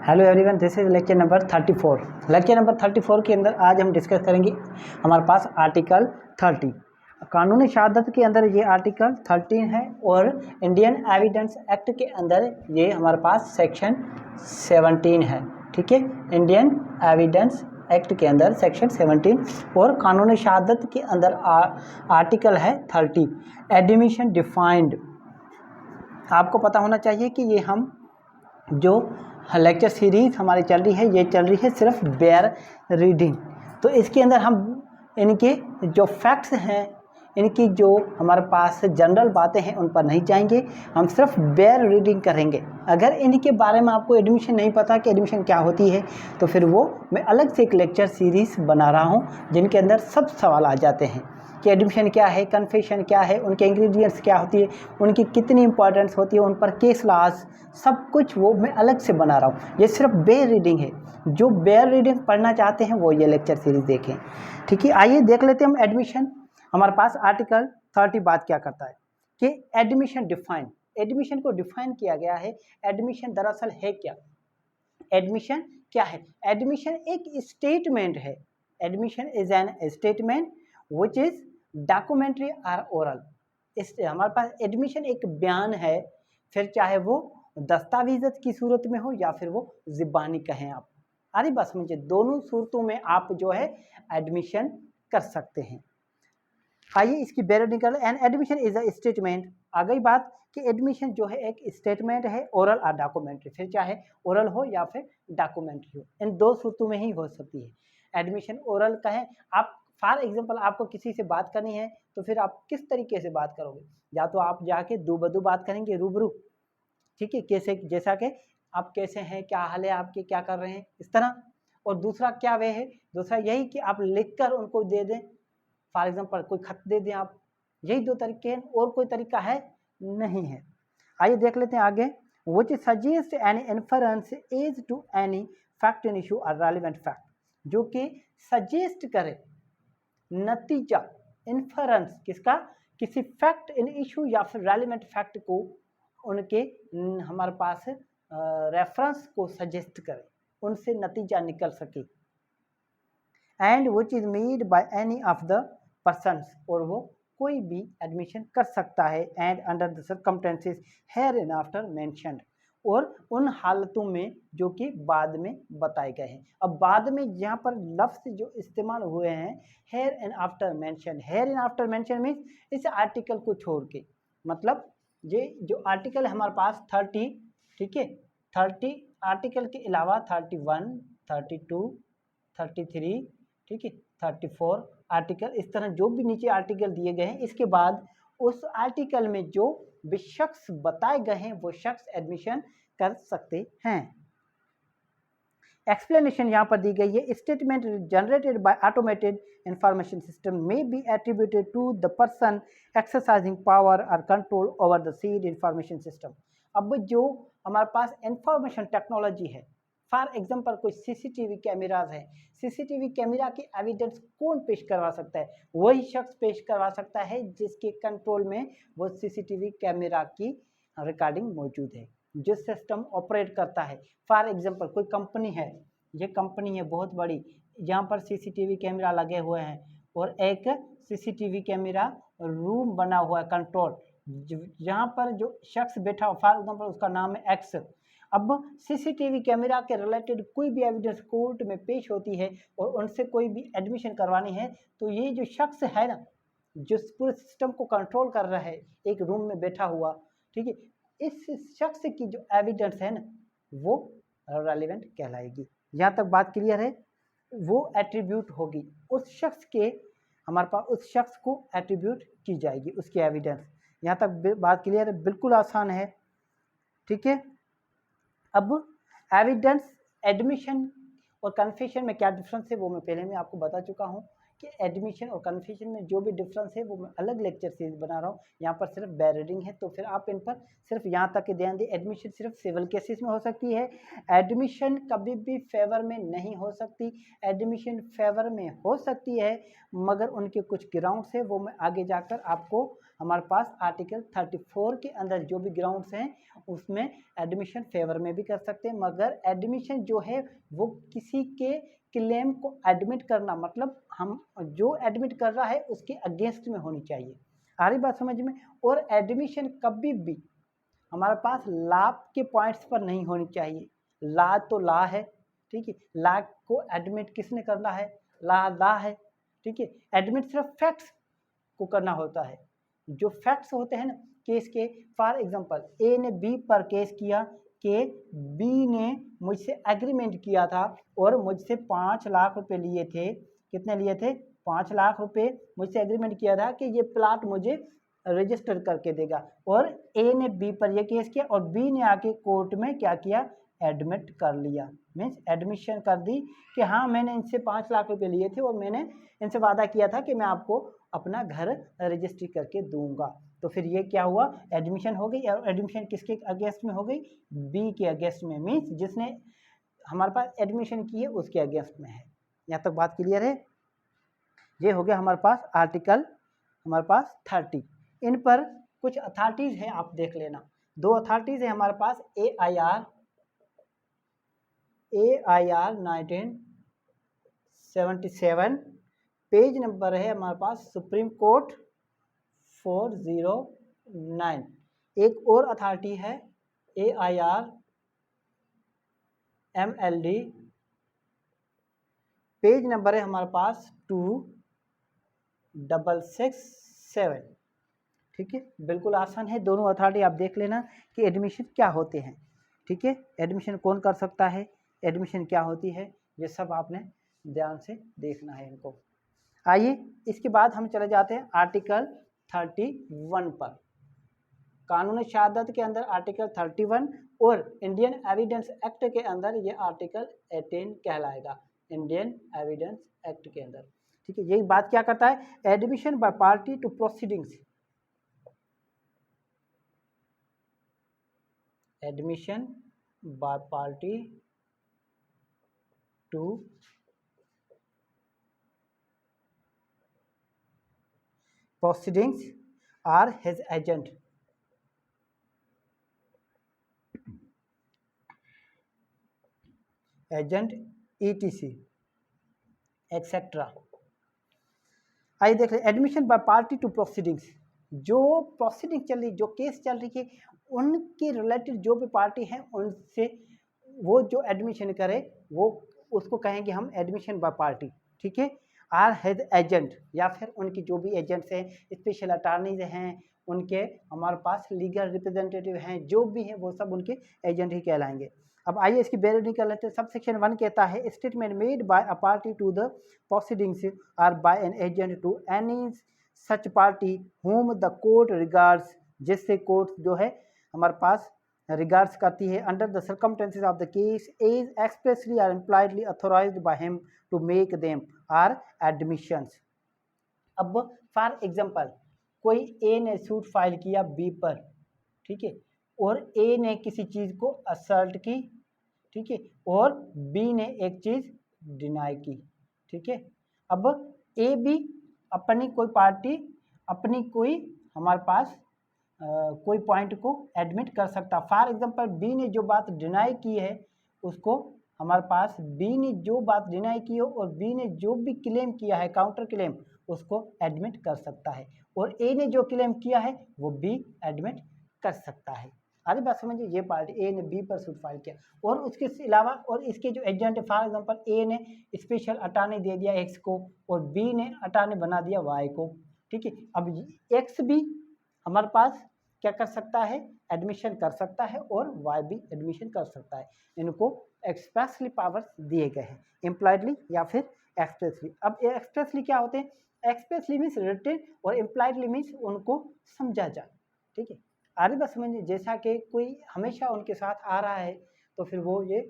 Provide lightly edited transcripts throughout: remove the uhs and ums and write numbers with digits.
Hello everyone, this is lecture number 34। Lecture number 34 के अंदर आज हम डिस्कस करेंगे हमारे पास आर्टिकल 30। कानूनी शहादत के अंदर ये आर्टिकल 13 है और इंडियन एविडेंस एक्ट के अंदर ये हमारे पास सेक्शन 17 है। ठीक है, इंडियन एविडेंस एक्ट के अंदर सेक्शन 17 और कानूनी शहादत के अंदर आर्टिकल है 30। एडमिशन डिफाइंड, आपको पता होना चाहिए कि ये हम जो लेक्चर सीरीज़ हमारी चल रही है, ये चल रही है सिर्फ बेयर रीडिंग। तो इसके अंदर हम इनके जो फैक्ट्स हैं, इनकी जो हमारे पास जनरल बातें हैं उन पर नहीं जाएंगे, हम सिर्फ बेयर रीडिंग करेंगे। अगर इनके बारे में आपको एडमिशन नहीं पता कि एडमिशन क्या होती है, तो फिर वो मैं अलग से एक लेक्चर सीरीज़ बना रहा हूँ जिनके अंदर सब सवाल आ जाते हैं कि एडमिशन क्या है, कन्फेशन क्या है, उनके इंग्रेडिएंट्स क्या होती है, उनकी कितनी इंपॉर्टेंस होती है, उन पर केस लॉज, सब कुछ वो मैं अलग से बना रहा हूँ। ये सिर्फ बेयर रीडिंग है। जो बेयर रीडिंग पढ़ना चाहते हैं वो ये लेक्चर सीरीज देखें। ठीक है, आइए देख लेते हैं हम एडमिशन। हमारे पास आर्टिकल 30 बात क्या करता है कि एडमिशन डिफाइन, एडमिशन को डिफाइन किया गया है। एडमिशन दरअसल है क्या? एडमिशन क्या है? एडमिशन एक स्टेटमेंट है। Admission is an statement which is documentary और ओरल। इस हमारे पास एडमिशन एक बयान है, फिर चाहे वो दस्तावेज़त की सूरत में हो या फिर वो ज़बानी कहें आप। अरे बस मुझे दोनों सूरतों में आप जो है एडमिशन कर सकते हैं। आइए इसकी बेयर निकल। An admission is a statement, आ गई बात कि एडमिशन जो है एक स्टेटमेंट है, ओरल और डॉक्यूमेंट्री, फिर चाहे ओरल हो या फिर डॉक्यूमेंट्री हो, इन दो सूरतों में ही हो सकती है। एडमिशन ओरल कहें आप, फॉर एग्जांपल आपको किसी से बात करनी है तो फिर आप किस तरीके से बात करोगे? या तो आप जाके दो बदू बात करेंगे रूबरू, ठीक है, कैसे, जैसा कि आप कैसे हैं, क्या हाल है आपके, क्या कर रहे हैं, इस तरह। और दूसरा क्या वे है? दूसरा यही कि आप लिखकर उनको दे दें, फॉर एग्जाम्पल कोई खत दे दें आप। यही दो तरीके हैं, और कोई तरीका है नहीं है। आइए देख लेते हैं आगे। Which suggest any inference is to any fact in issue और रेलिवेंट फैक्ट, जो कि सजेस्ट करे नतीजा, इन्फरेंस किसका? किसी फैक्ट इन इशू या फिर रेलिवेंट फैक्ट को उनके हमारे पास रेफरेंस को सजेस्ट करे, उनसे नतीजा निकल सके। And which is made by any of the persons, और वो कोई भी एडमिशन कर सकता है। And under the circumstances here in after mentioned, और उन हालतों में जो कि बाद में बताए गए हैं। अब बाद में यहाँ पर लफ्ज़ जो इस्तेमाल हुए हैं here and after mention, here and after mention means इस आर्टिकल को छोड़ के, मतलब ये जो आर्टिकल है हमारे पास 30, ठीक है, 30 आर्टिकल के अलावा 31, 32, 33, ठीक है, 34 आर्टिकल, इस तरह जो भी नीचे आर्टिकल दिए गए हैं, इसके बाद उस आर्टिकल में जो भी शख्स बताए गए हैं वो शख्स एडमिशन कर सकते हैं। एक्सप्लेनेशन यहाँ पर दी गई है। Statement generated by automated information system may be attributed to the person exercising power और control over the said information system. अब जो हमारे पास इंफॉर्मेशन टेक्नोलॉजी है, फॉर एग्जाम्पल कोई सीसीटीवी कैमराज है, सीसीटीवी कैमरा की एविडेंस कौन पेश करवा सकता है? वही शख्स पेश करवा सकता है जिसके कंट्रोल में वो सीसीटीवी कैमरा की रिकॉर्डिंग मौजूद है, जो सिस्टम ऑपरेट करता है। फॉर एग्जांपल कोई कंपनी है, ये कंपनी है बहुत बड़ी, यहाँ पर सीसीटीवी कैमरा लगे हुए हैं और एक सीसीटीवी कैमरा रूम बना हुआ है कंट्रोल, यहाँ पर जो शख्स बैठा, फॉर एग्जांपल उसका नाम है एक्स। अब सीसीटीवी कैमरा के रिलेटेड कोई भी एविडेंस कोर्ट में पेश होती है और उनसे कोई भी एडमिशन करवानी है, तो ये जो शख्स है ना, जो पूरे सिस्टम को कंट्रोल कर रहा है एक रूम में बैठा हुआ, ठीक है, इस शख्स की जो एविडेंस है ना वो रेलिवेंट कहलाएगी। यहाँ तक बात क्लियर है? वो एट्रीब्यूट होगी उस शख्स के, हमारे पास उस शख्स को एट्रीब्यूट की जाएगी उसकी एविडेंस। यहाँ तक बात क्लियर है? बिल्कुल आसान है, ठीक है। अब एविडेंस, एडमिशन और कन्फेशन में क्या डिफरेंस है वो मैं पहले में आपको बता चुका हूँ कि एडमिशन और कन्फेशन में जो भी डिफरेंस है वो मैं अलग लेक्चर सीरीज बना रहा हूँ। यहाँ पर सिर्फ बेयर रीडिंग है, तो फिर आप इन पर सिर्फ यहाँ तक ध्यान दें। एडमिशन सिर्फ सिविल केसेस में हो सकती है, एडमिशन कभी भी फेवर में नहीं हो सकती। एडमिशन फेवर में हो सकती है मगर उनके कुछ ग्राउंड्स है, वो मैं आगे जाकर आपको हमारे पास आर्टिकल 34 के अंदर जो भी ग्राउंड्स हैं उसमें एडमिशन फेवर में भी कर सकते हैं, मगर एडमिशन जो है वो किसी के क्लेम को एडमिट करना, मतलब हम जो एडमिट कर रहा है उसके अगेंस्ट में होनी चाहिए। आ रही बात समझ में। और एडमिशन कभी भी हमारे पास लॉ के पॉइंट्स पर नहीं होनी चाहिए। लॉ तो लॉ है, ठीक है, लॉ को एडमिट किसने करना है, लॉ है, ठीक है। एडमिट सिर्फ फैक्ट्स को करना होता है, जो फैक्ट्स होते हैं ना केस के। फॉर एग्जांपल ए ने बी पर केस किया कि बी ने मुझसे एग्रीमेंट किया था और मुझसे 5 लाख रुपए लिए थे। कितने लिए थे, 5 लाख रुपए मुझसे एग्रीमेंट किया था कि ये प्लाट मुझे रजिस्टर करके देगा, और ए ने बी पर यह केस किया और बी ने आके कोर्ट में क्या किया, एडमिट कर लिया, मीन्स एडमिशन कर दी कि हाँ मैंने इनसे 5 लाख रुपए लिए थे और मैंने इनसे वादा किया था कि मैं आपको अपना घर रजिस्ट्री करके दूंगा। तो फिर ये क्या हुआ, एडमिशन हो गई। और एडमिशन किसके अगेंस्ट में हो गई, बी के अगेंस्ट में, मीन्स जिसने हमारे पास एडमिशन की है उसके अगेंस्ट में है। यहाँ तक बात क्लियर है। ये हो गया हमारे पास आर्टिकल हमारे पास 30। इन पर कुछ अथॉरिटीज हैं, आप देख लेना। 2 अथॉरिटीज है हमारे पास, AIR 1977, पेज नंबर है हमारे पास सुप्रीम कोर्ट 409। एक और अथॉरिटी है AIR MLD, पेज नंबर है हमारे पास 2667, ठीक है। बिल्कुल आसान है, दोनों अथॉरिटी आप देख लेना कि एडमिशन क्या होते हैं, ठीक है। एडमिशन कौन कर सकता है, एडमिशन क्या होती है, ये सब आपने ध्यान से देखना है इनको। आइए इसके बाद हम चले जाते हैं आर्टिकल 31 पर। कानून शहादत के अंदर आर्टिकल 31 और इंडियन एविडेंस एक्ट के अंदर ये आर्टिकल 18 कहलाएगा, इंडियन एविडेंस एक्ट के अंदर, ठीक है। यही बात क्या करता है, admission by party to proceedings, admission by party to proceedings are his agent, etc आइए देख रहे admission by party to proceedings. जो प्रोसीडिंग चल रही, जो केस चल रही है, उनके रिलेटेड जो भी पार्टी हैं उनसे वो जो एडमिशन करे वो उसको कहेंगे हम एडमिशन बाय पार्टी, ठीक है। आर हेड एजेंट, या फिर उनकी जो भी एजेंट्स हैं, स्पेशल अटॉर्नीज हैं, उनके हमारे पास लीगल रिप्रेजेंटेटिव हैं, जो भी हैं वो सब उनके एजेंट ही कहलाएंगे। अब आइए इसकी बेरिंग कर लेते हैं। सब सेक्शन 1 कहता है statement made by a party to the proceedings or by an agent to any such party whom the court regards, जिससे कोर्ट जो है हमारे पास रिगार्ड्स करती है, under the circumstances of the case is expressly और impliedly authorised by him to make them are admissions. अब for example कोई ए ने सूट फाइल किया बी पर, ठीक है, और ए ने किसी चीज़ को असर्ट की, ठीक है, और बी ने एक चीज़ डिनाई की, ठीक है। अब ए बी अपनी कोई पार्टी, अपनी कोई हमारे पास कोई पॉइंट को एडमिट कर सकता। फॉर एग्जांपल बी ने जो बात डिनाई की है उसको हमारे पास बी ने जो बात डिनाई की हो और बी ने जो भी क्लेम किया है काउंटर क्लेम उसको एडमिट कर सकता है, और ए ने जो क्लेम किया है वो बी एडमिट कर सकता है। आगे बात समझिए, ये पार्टी ए ने बी पर सूट फाइल किया और उसके अलावा और इसके जो एजेंट है, फॉर एग्जांपल ए ने स्पेशल अटॉर्नी दे दिया एक्स को और बी ने अटॉर्नी बना दिया वाई को, ठीक है। अब एक्स भी हमारे पास क्या कर सकता है, एडमिशन कर सकता है और वाई भी एडमिशन कर सकता है। इनको एक्सप्रेसली पावर्स दिए गए हैं, इम्प्लाइडली या फिर एक्सप्रेसली। अब एक्सप्रेसली क्या होते हैं, एक्सप्रेसली मीन्स रिटन और इम्प्लाइडली मीन्स उनको समझा जाए, ठीक है। आगे बात समझिए, जैसा कि कोई हमेशा उनके साथ आ रहा है तो फिर वो ये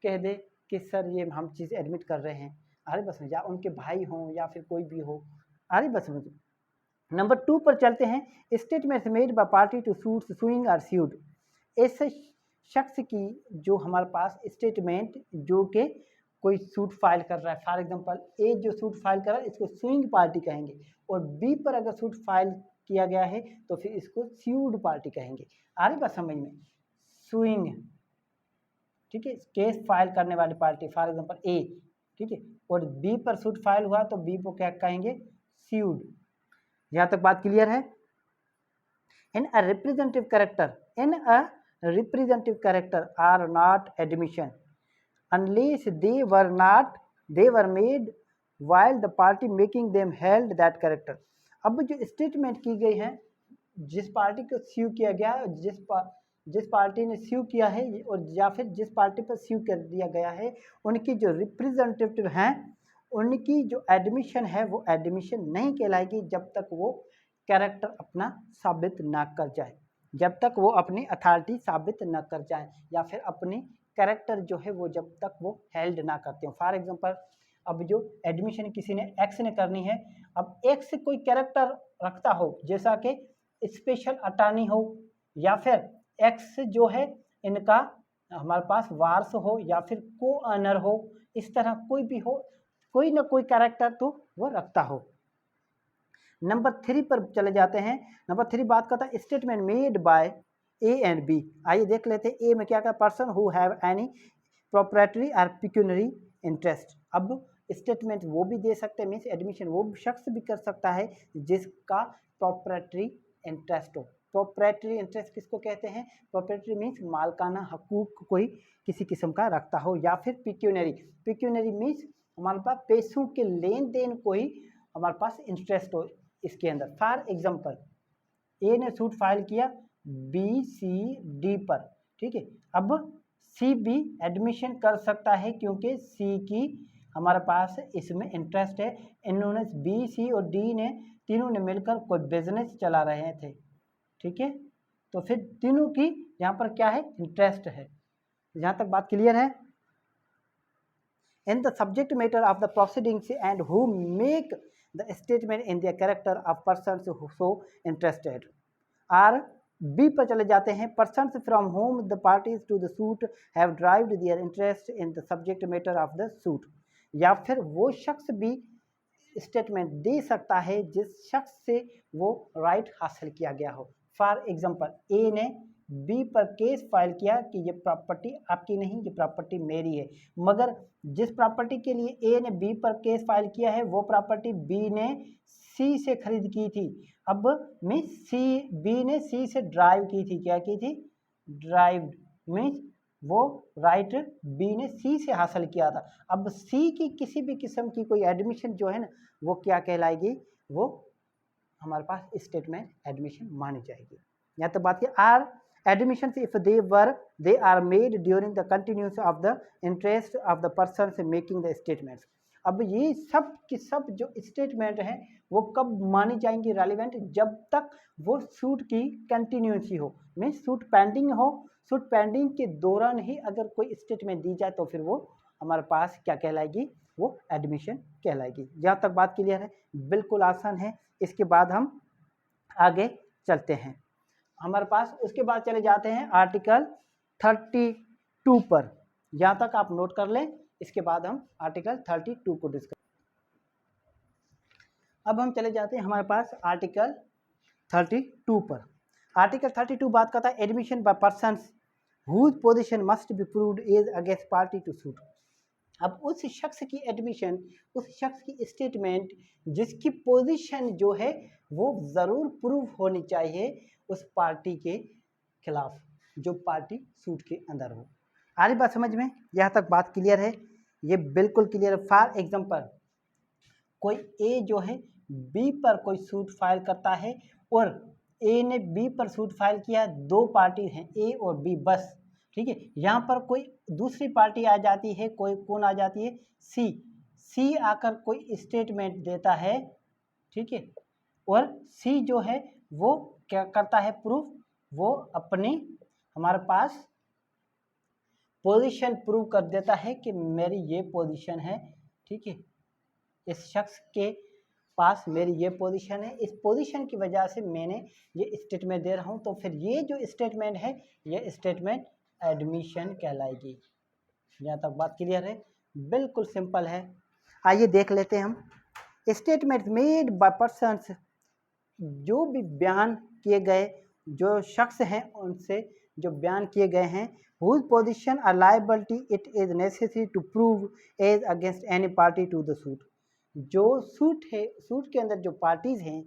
कह दे कि सर ये हम चीज़ एडमिट कर रहे हैं। आगे बात समझिए, या उनके भाई हों या फिर कोई भी हो। आगे बात समझिए, नंबर 2 पर चलते हैं। Statement made by party to suit suing or sued, ऐसे शख्स की जो हमारे पास स्टेटमेंट जो कि कोई सूट फाइल कर रहा है, फॉर एग्जांपल ए जो सूट फाइल कर रहा है इसको सुइंग पार्टी कहेंगे, और बी पर अगर सूट फाइल किया गया है तो फिर इसको स्यूड पार्टी कहेंगे। आ रही बात समझ में? सुइंग, ठीक है, केस फाइल करने वाली पार्टी, फॉर एग्जांपल ए, ठीक है, और बी पर सूट फाइल हुआ तो बी को क्या कहेंगे? स्यूड। यहाँ तक बात क्लियर है? In a representative character are not admission unless they were made while the party making them held that character। अब जो स्टेटमेंट की गई है, जिस पार्टी को स्यू किया गया, जिस पार्टी ने स्यू किया है और या फिर जिस पार्टी पर स्यू कर दिया गया है, उनकी जो रिप्रेजेंटेटिव हैं, उनकी जो एडमिशन है वो एडमिशन नहीं कहलाएगी जब तक वो कैरेक्टर अपना साबित ना कर जाए, जब तक वो अपनी अथॉरिटी साबित ना कर जाए, या फिर अपनी कैरेक्टर जो है वो जब तक वो हेल्ड ना करते हो। फॉर एग्जांपल, अब जो एडमिशन किसी ने एक्स ने करनी है, अब एक्स कोई कैरेक्टर रखता हो, जैसा कि स्पेशल अटॉर्नी हो, या फिर एक्स जो है इनका हमारे पास वारस हो, या फिर को ऑनर हो, इस तरह कोई भी हो, कोई ना कोई कैरेक्टर तो वो रखता हो। नंबर 3 पर चले जाते हैं। नंबर 3 बात करता है statement made by A and B. आइए देख लेते हैं। ए में क्या कहता है? Person who have any proprietary और पिक्यूनरी इंटरेस्ट। अब स्टेटमेंट वो भी दे सकते हैं, मीन्स एडमिशन वो शख्स भी कर सकता है जिसका प्रोप्राइटरी इंटरेस्ट हो। प्रोप्राइटरी इंटरेस्ट किसको कहते हैं? प्रोप्राइटरी मीन्स मालकाना हकूक कोई किसी किस्म का रखता हो, या फिर पिक्यूनरी मीन्स हमारे पास पैसों के लेन देन कोई हमारे पास इंटरेस्ट हो इसके अंदर। फॉर एग्जाम्पल, ए ने सूट फाइल किया बी सी डी पर, ठीक है, अब सी भी एडमिशन कर सकता है क्योंकि सी की हमारे पास इसमें इंटरेस्ट है। इन्होंने बी सी और डी ने तीनों ने मिलकर कोई बिजनेस चला रहे थे, ठीक है, तो फिर तीनों की यहाँ पर क्या है? इंटरेस्ट है। यहाँ तक बात क्लियर है? In the subject matter of the proceedings and who make the statement in the character of persons who so interested। और बी पर चले जाते हैं। persons from whom the parties to the suit have derived their interest in the subject matter of the suit। या फिर वो शख्स भी स्टेटमेंट दे सकता है जिस शख्स से वो राइट हासिल किया गया हो। फॉर एग्जांपल, ए ने बी पर केस फाइल किया कि ये प्रॉपर्टी आपकी नहीं, ये प्रॉपर्टी मेरी है, मगर जिस प्रॉपर्टी के लिए ए ने बी पर केस फाइल किया है वो प्रॉपर्टी बी ने सी से खरीद की थी। अब मीन्स बी ने सी से ड्राइव की थी। क्या की थी? ड्राइव्ड, मीन्स वो राइट बी ने सी से हासिल किया था। अब सी की किसी भी किस्म की कोई एडमिशन जो है ना, वो क्या कहलाएगी? वो हमारे पास स्टेटमेंट एडमिशन मानी जाएगी। या तो बात की are admissions if they are made during the continuance of the interest of the persons making the statements। अब ये सब की सब जो स्टेटमेंट हैं वो कब मानी जाएंगी रेलिवेंट? जब तक वो सूट की कंटिन्यूसी हो, मीन्स सूट पेंडिंग हो। सूट पेंडिंग के दौरान ही अगर कोई स्टेटमेंट दी जाए तो फिर वो हमारे पास क्या कहलाएगी? वो एडमिशन कहलाएगी। जहाँ तक बात क्लियर है? बिल्कुल आसान है। इसके बाद हम आगे चलते हैं। हमारे पास उसके बाद चले जाते हैं आर्टिकल 32 पर। यहाँ तक आप नोट कर लें, इसके बाद हम आर्टिकल 32 को डिस्कस। अब हम चले जाते हैं हमारे पास आर्टिकल 32 पर। आर्टिकल 32 बात करता है admission by persons whose position must be proved as against party to suit. अब उस शख्स की एडमिशन, उस शख्स की स्टेटमेंट जिसकी पोजीशन जो है वो ज़रूर प्रूव होनी चाहिए उस पार्टी के खिलाफ जो पार्टी सूट के अंदर हो। आ रही बात समझ में? यहाँ तक बात क्लियर है? ये बिल्कुल क्लियर है। फॉर एग्जांपल, कोई ए जो है बी पर कोई सूट फाइल करता है और ए ने बी पर सूट फाइल किया, दो पार्टी हैं ए और बी बस, ठीक है। यहाँ पर कोई दूसरी पार्टी आ जाती है, कोई कौन आ जाती है? सी आकर कोई स्टेटमेंट देता है, ठीक है, और सी जो है वो क्या करता है? प्रूफ, वो अपनी हमारे पास पोजीशन प्रूव कर देता है कि मेरी ये पोजीशन है, ठीक है, इस शख्स के पास मेरी ये पोजीशन है, इस पोजीशन की वजह से मैंने ये स्टेटमेंट दे रहा हूँ, तो फिर ये जो स्टेटमेंट है ये स्टेटमेंट एडमिशन कहलाएगी। यहाँ तक बात क्लियर है? बिल्कुल सिंपल है। आइए देख लेते हैं हम। स्टेटमेंट मेड बाय पर्सन्स जो भी बयान किए गए जो शख्स हैं उनसे जो बयान किए गए हैं, whose position or liability it is necessary to prove as against any party to the suit। जो सूट है, सूट के अंदर जो पार्टीज हैं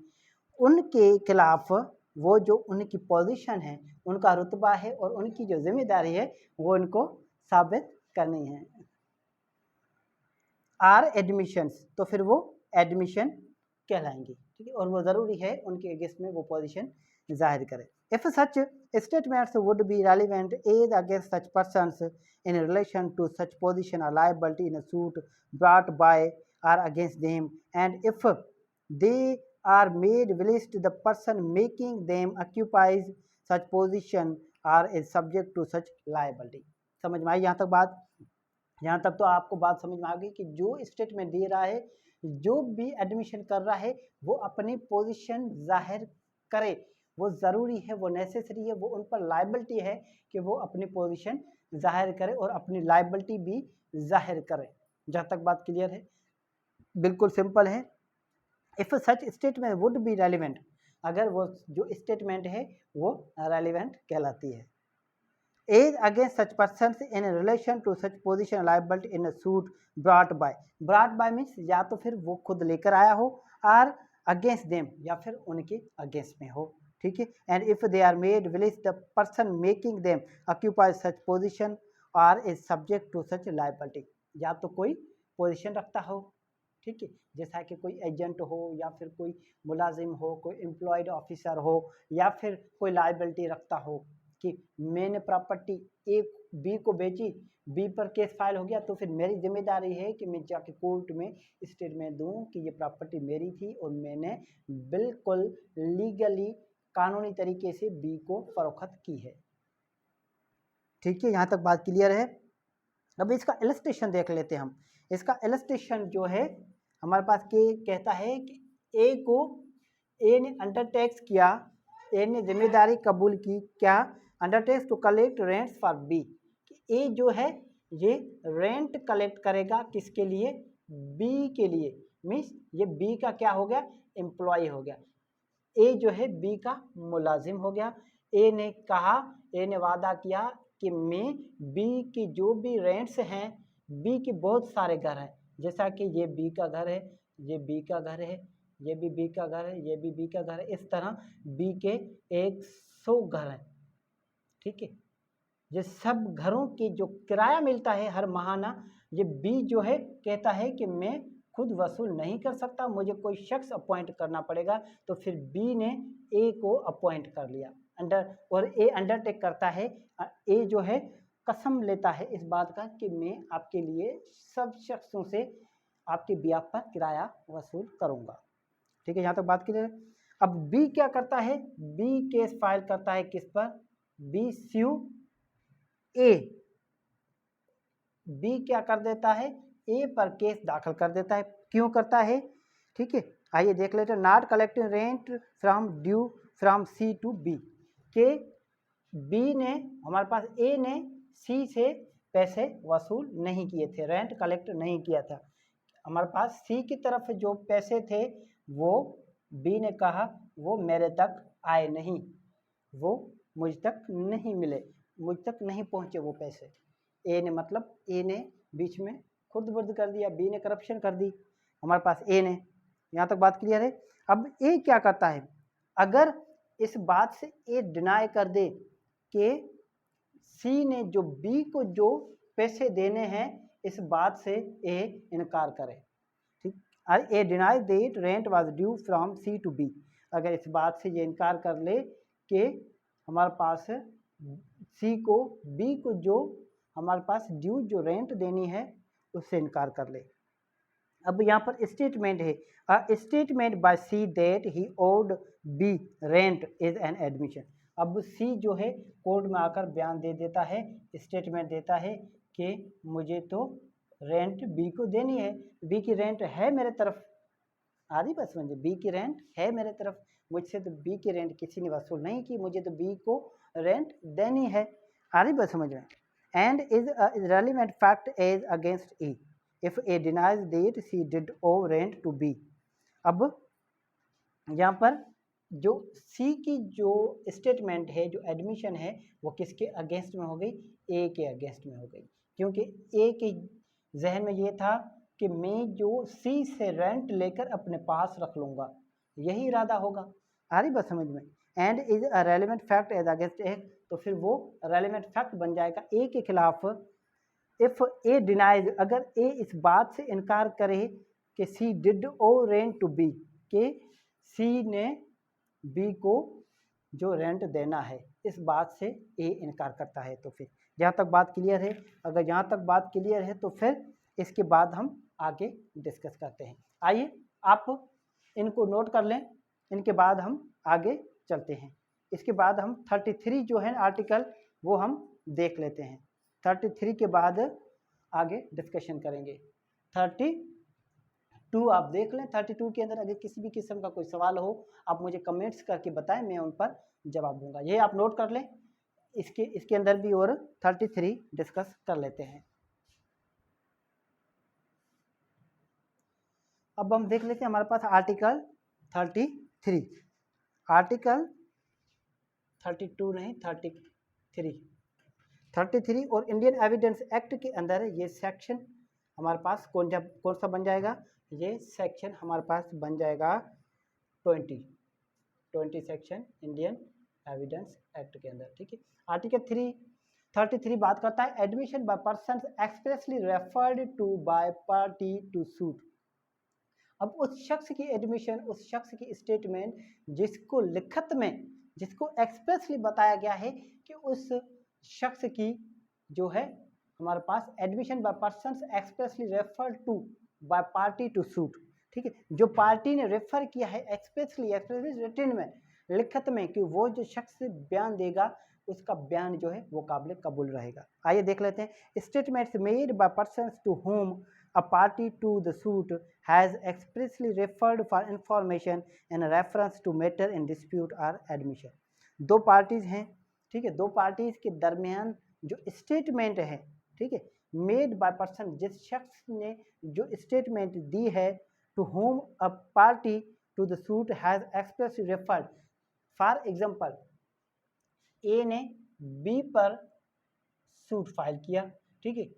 उनके खिलाफ वो जो उनकी पोजीशन है, उनका रुतबा है और उनकी जो जिम्मेदारी है वो उनको साबित करनी है। आर एडमिशंस, तो फिर वो एडमिशन कहलाएंगी, ठीक है, और वो ज़रूरी है उनके अगेंस्ट में वो पोजीशन जाहिर करें। If such statements would be relevant as against such persons in relation to such position और liability in a suit brought by or against them and if they are made whilst the person making them occupies such position or is subject to such liability. समझ में आई यहाँ तक बात? यहाँ तक तो आपको बात समझ में आ गई कि जो स्टेटमेंट दे रहा है, जो भी एडमिशन कर रहा है, वो अपनी पोजीशन जाहिर करे, वो ज़रूरी है, वो नेसेसरी है, वो उन पर लायबिलिटी है कि वो अपनी पोजीशन जाहिर करे और अपनी लायबिलिटी भी जाहिर करे। जहाँ तक बात क्लियर है, बिल्कुल सिंपल है। If such statement would be relevant, अगर वो जो स्टेटमेंट है वो रेलिवेंट कहलाती है। As against such person in relation to such position liability in a suit brought by means या तो फिर वो खुद लेकर आया हो और अगेंस्ट देम या फिर उनके अगेंस्ट में हो, ठीक है। And if they are made whilst the person making them occupy such position और is subject to such liability, या तो कोई पोजीशन रखता हो, ठीक है, जैसा कि कोई एजेंट हो या फिर कोई मुलाजिम हो, कोई एम्प्लॉयड ऑफिसर हो, या फिर कोई लायबिलिटी रखता हो कि मैंने प्रॉपर्टी ए बी को बेची, बी पर केस फाइल हो गया, तो फिर मेरी जिम्मेदारी है कि मैं जाके कोर्ट में स्टेटमेंट दूं कि ये प्रॉपर्टी मेरी थी और मैंने बिल्कुल लीगली कानूनी तरीके से बी को फरोख्त की है, ठीक है। यहाँ तक बात क्लियर है। अब इसका इलस्ट्रेशन देख लेते हैं हम। इसका इलस्ट्रेशन जो है हमारे पास के कहता है कि ए ने अंडरटेक्स किया, ए ने जिम्मेदारी कबूल की, क्या? Undertakes to collect rents for B, A जो है ये रेंट कलेक्ट करेगा किसके लिए? बी के लिए। मीन्स ये बी का क्या हो गया? एम्प्लॉय हो गया। ए जो है बी का मुलाजिम हो गया। ए ने कहा, ए ने वादा किया कि मैं बी की जो भी रेंट्स हैं, बी के बहुत सारे घर हैं, जैसा कि ये बी का घर है, ये बी का घर है, ये भी बी का घर है, ये भी बी का घर है, इस तरह बी के 100 घर हैं, ठीक है। ये सब घरों की जो किराया मिलता है हर महीना, ये बी जो है कहता है कि मैं खुद वसूल नहीं कर सकता, मुझे कोई शख्स अपॉइंट करना पड़ेगा। तो फिर बी ने ए को अपॉइंट कर लिया और ए अंडरटेक करता है, ए जो है कसम लेता है इस बात का कि मैं आपके लिए सब शख्सों से आपके ब्याह पर किराया वसूल करूंगा, ठीक है। यहाँ तक बात क्लियर है। अब बी क्या करता है? बी केस फाइल करता है किस पर? बी स्यू ए। बी क्या कर देता है? ए पर केस दाखिल कर देता है। क्यों करता है? ठीक है, आइए देख लेते हैं। Not collecting rent from due from C to B, के बी ने हमारे पास ए ने सी से पैसे वसूल नहीं किए थे, रेंट कलेक्ट नहीं किया था। हमारे पास सी की तरफ जो पैसे थे वो बी ने कहा वो मेरे तक आए नहीं, वो मुझ तक नहीं मिले, मुझ तक नहीं पहुंचे वो पैसे। ए ने मतलब ए ने बीच में खुर्द बुर्द कर दिया, बी ने करप्शन कर दी, हमारे पास ए ने। यहाँ तक बात क्लियर है। अब ए क्या करता है? अगर इस बात से ए डिनाई कर दे कि सी ने जो बी को जो पैसे देने हैं, इस बात से ए इनकार करे, ठीक। A deny that rent was due from C to B, अगर इस बात से ये इनकार कर ले कि हमारे पास सी को बी को जो हमारे पास ड्यू जो रेंट देनी है उससे इनकार कर ले। अब यहाँ पर स्टेटमेंट है, a statement by C that he owed B rent is an admission. अब सी जो है कोर्ट में आकर बयान दे देता है, स्टेटमेंट देता है कि मुझे तो रेंट बी को देनी है, बी की रेंट है मेरे तरफ, आधी बात समझे, बी की रेंट है मेरे तरफ, मुझसे तो बी की रेंट किसी ने वसूल नहीं की, मुझे तो बी को रेंट देनी है, आधी बात समझ में। And is relevant fact as against A if A denies that C did owe rent to B. अब यहाँ पर जो सी की जो स्टेटमेंट है, जो एडमिशन है, वो किसके अगेंस्ट में हो गई? ए के अगेंस्ट में हो गई, क्योंकि ए के जहन में ये था कि मैं जो सी से रेंट लेकर अपने पास रख लूँगा, यही इरादा होगा। आ रही बात समझ में? And is a relevant fact as against A, तो फिर वो रेलिवेंट फैक्ट बन जाएगा ए के खिलाफ। इफ ए डिनाइज, अगर ए इस बात से इनकार करे कि C did owe rent to B, कि सी ने बी को जो रेंट देना है, इस बात से ए इनकार करता है। तो फिर जहाँ तक बात क्लियर है? अगर यहाँ तक बात क्लियर है तो फिर इसके बाद हम आगे डिस्कस करते हैं। आइए आप इनको नोट कर लें, इनके बाद हम आगे चलते हैं। इसके बाद हम 33 जो है आर्टिकल, वो हम देख लेते हैं। 33 के बाद आगे डिस्कशन करेंगे। 32 आप देख लें। 32 के अंदर अगर किसी भी किस्म का कोई सवाल हो, आप मुझे कमेंट्स करके बताएं, मैं उन पर जवाब दूंगा। ये आप नोट कर लें। इसके अंदर भी और 33 डिस्कस कर लेते हैं। अब हम देख लेते हैं हमारे पास आर्टिकल 33, आर्टिकल 32 नहीं 33 और इंडियन एविडेंस एक्ट के अंदर ये सेक्शन हमारे पास कौन सा बन जाएगा? ये सेक्शन हमारे पास बन जाएगा 20 सेक्शन इंडियन एविडेंस एक्ट के अंदर। ठीक है, आर्टिकल 33 बात करता है admission by person expressly referred to by party to suit. अब उस शख्स की एडमिशन, उस शख्स की स्टेटमेंट जिसको लिखत में, जिसको एक्सप्रेसली बताया गया है कि उस शख्स की जो है हमारे पास admission by person expressly referred to by party to suit. ठीक है, जो पार्टी ने रेफर किया है एक्सप्रेसली रिटन में, लिखत में, कि वो जो शख्स बयान देगा उसका बयान जो है वो काबिल कबूल रहेगा। आइए देख लेते हैं। Statements made by person to whom a party to the suit has expressly referred for information in reference to matter in dispute or admission। दो पार्टीज हैं, ठीक है, दो पार्टीज के दरमियान जो स्टेटमेंट है, ठीक है, मेड बाय पर्सन, जिस शख्स ने जो स्टेटमेंट दी है, to whom a party to the suit has expressly referred. For example, A ने बी पर सूट फाइल किया, ठीक है,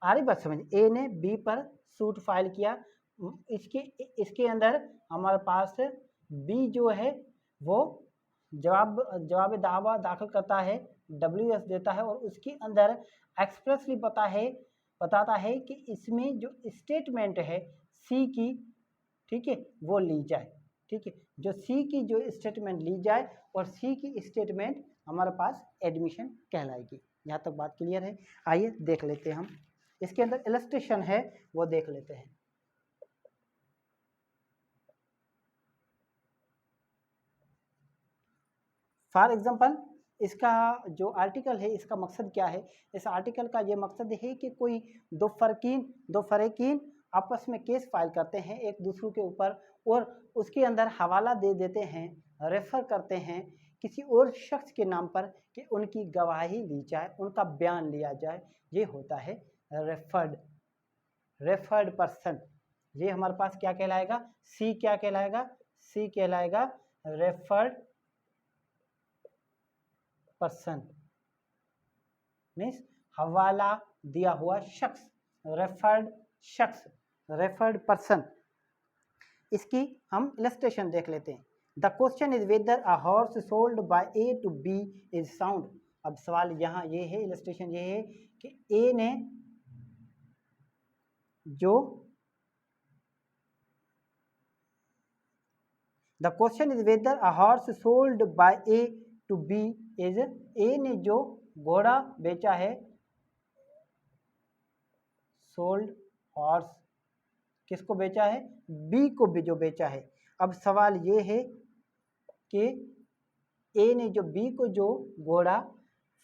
आ रही बात समझ? ए ने बी पर सूट फाइल किया। इसके अंदर हमारे पास बी जो है वो जवाब दावा दाखिल करता है, WS देता है, और उसके अंदर एक्सप्रेसली बताता है कि इसमें जो स्टेटमेंट है सी की, ठीक है, वो ली जाए। ठीक है, जो सी की जो स्टेटमेंट ली जाए, और सी की स्टेटमेंट हमारे पास एडमिशन कहलाएगी। यहाँ तक बात क्लियर है? आइए देख लेते हैं हम। इसके अंदर इलस्ट्रेशन है, वो देख लेते हैं। फॉर एग्जांपल, इसका जो आर्टिकल है, इसका मकसद क्या है? इस आर्टिकल का ये मकसद है कि कोई दो फरीकीन आपस में केस फाइल करते हैं एक दूसरे के ऊपर, और उसके अंदर हवाला दे देते हैं, रेफर करते हैं किसी और शख्स के नाम पर कि उनकी गवाही ली जाए, उनका बयान लिया जाए। ये होता है रेफर्ड पर्सन। ये हमारे पास क्या कहलाएगा? सी क्या कहलाएगा? सी कहलाएगा रेफर्ड पर्सन, मीन्स हवाला दिया हुआ शख्स, रेफर्ड पर्सन। इसकी हम इलस्ट्रेशन देख लेते हैं। The question is whether a horse sold by A to B is sound. अब सवाल यहाँ ये है, इलस्ट्रेशन ये है कि ए ने जो, the question is whether a horse sold by A to B is, A ने जो घोड़ा बेचा है, सोल्ड हॉर्स, किसको बेचा है? बी को भी जो बेचा है। अब सवाल ये है कि ए ने जो बी को जो घोड़ा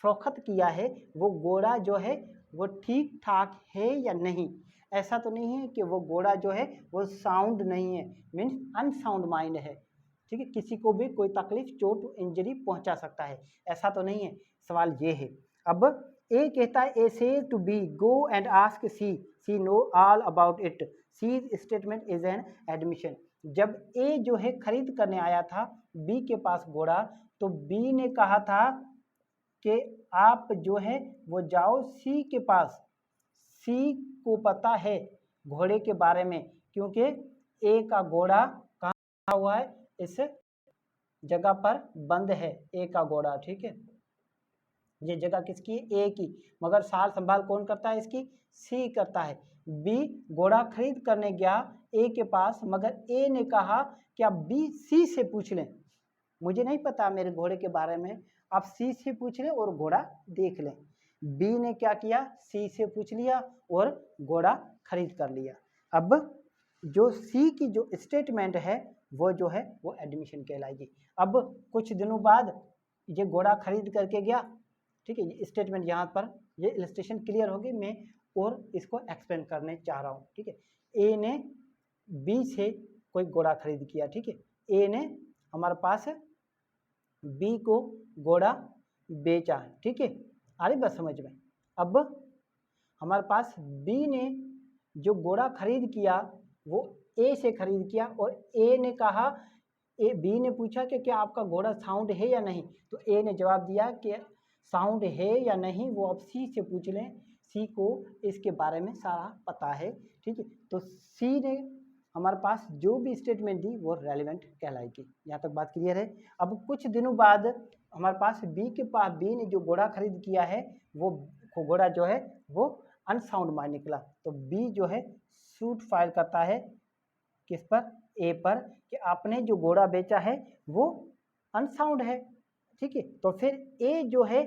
फरोख्त किया है, वो घोड़ा जो है वो ठीक ठाक है या नहीं। ऐसा तो नहीं है कि वो घोड़ा जो है वो साउंड नहीं है, मीन्स अनसाउंड माइंड है। ठीक है, किसी को भी कोई तकलीफ, चोट, इंजरी पहुंचा सकता है, ऐसा तो नहीं है। सवाल ये है। अब ए कहता है, ए से to B go and ask C know all about it, C statement is an admission. जब ए जो है खरीद करने आया था बी के पास घोड़ा, तो बी ने कहा था कि आप जो है वो जाओ सी के पास, सी को पता है घोड़े के बारे में, क्योंकि ए का घोड़ा कहाँ हुआ है, इस जगह पर बंद है ए का घोड़ा, ठीक है। ये जगह किसकी है, ए की, मगर सार संभाल कौन करता है इसकी, सी करता है। बी घोड़ा खरीद करने गया ए के पास, मगर ए ने कहा कि आप बी सी से पूछ लें, मुझे नहीं पता मेरे घोड़े के बारे में, आप सी से पूछ लें और घोड़ा देख लें। बी ने क्या किया, सी से पूछ लिया और घोड़ा खरीद कर लिया। अब जो सी की जो स्टेटमेंट है वो जो है वो एडमिशन कहलाएगी। अब कुछ दिनों बाद ये घोड़ा खरीद करके गया, ठीक है। ये स्टेटमेंट यहाँ पर ये इलस्ट्रेशन क्लियर होगी, मैं और इसको एक्सप्लेन करने चाह रहा हूँ, ठीक है। ए ने बी से कोई घोड़ा खरीद किया, ठीक है। ए ने हमारे पास बी को घोड़ा बेचा, ठीक है। आ रही बात समझ में। अब हमारे पास बी ने जो घोड़ा खरीद किया वो ए से खरीद किया, और ए ने कहा, ए बी ने पूछा कि क्या आपका घोड़ा साउंड है या नहीं, तो ए ने जवाब दिया कि साउंड है या नहीं वो आप सी से पूछ लें, सी को इसके बारे में सारा पता है, ठीक है। तो सी ने हमारे पास जो भी स्टेटमेंट दी वो रेलेवेंट कहलाएगी। यहाँ तक बात क्लियर है। अब कुछ दिनों बाद हमारे पास बी ने जो घोड़ा खरीद किया है वो घोड़ा जो है वो अनसाउंड मार निकला, तो बी जो है सूट फाइल करता है किस पर, ए पर, कि आपने जो घोड़ा बेचा है वो अनसाउंड है, ठीक है। तो फिर ए जो है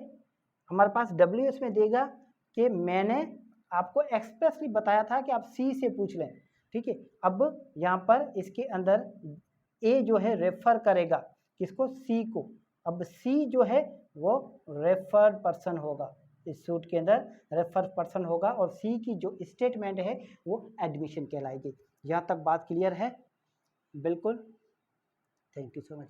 हमारे पास WS में देगा कि मैंने आपको एक्सप्रेसली बताया था कि आप सी से पूछ लें, ठीक है। अब यहाँ पर इसके अंदर ए जो है रेफर करेगा किसको, सी को। अब सी जो है वो रेफर्ड पर्सन होगा, इस सूट के अंदर रेफर पर्सन होगा, और सी की जो स्टेटमेंट है वो एडमिशन कहलाएगी। यहाँ तक बात क्लियर है, बिल्कुल। Thank you so much.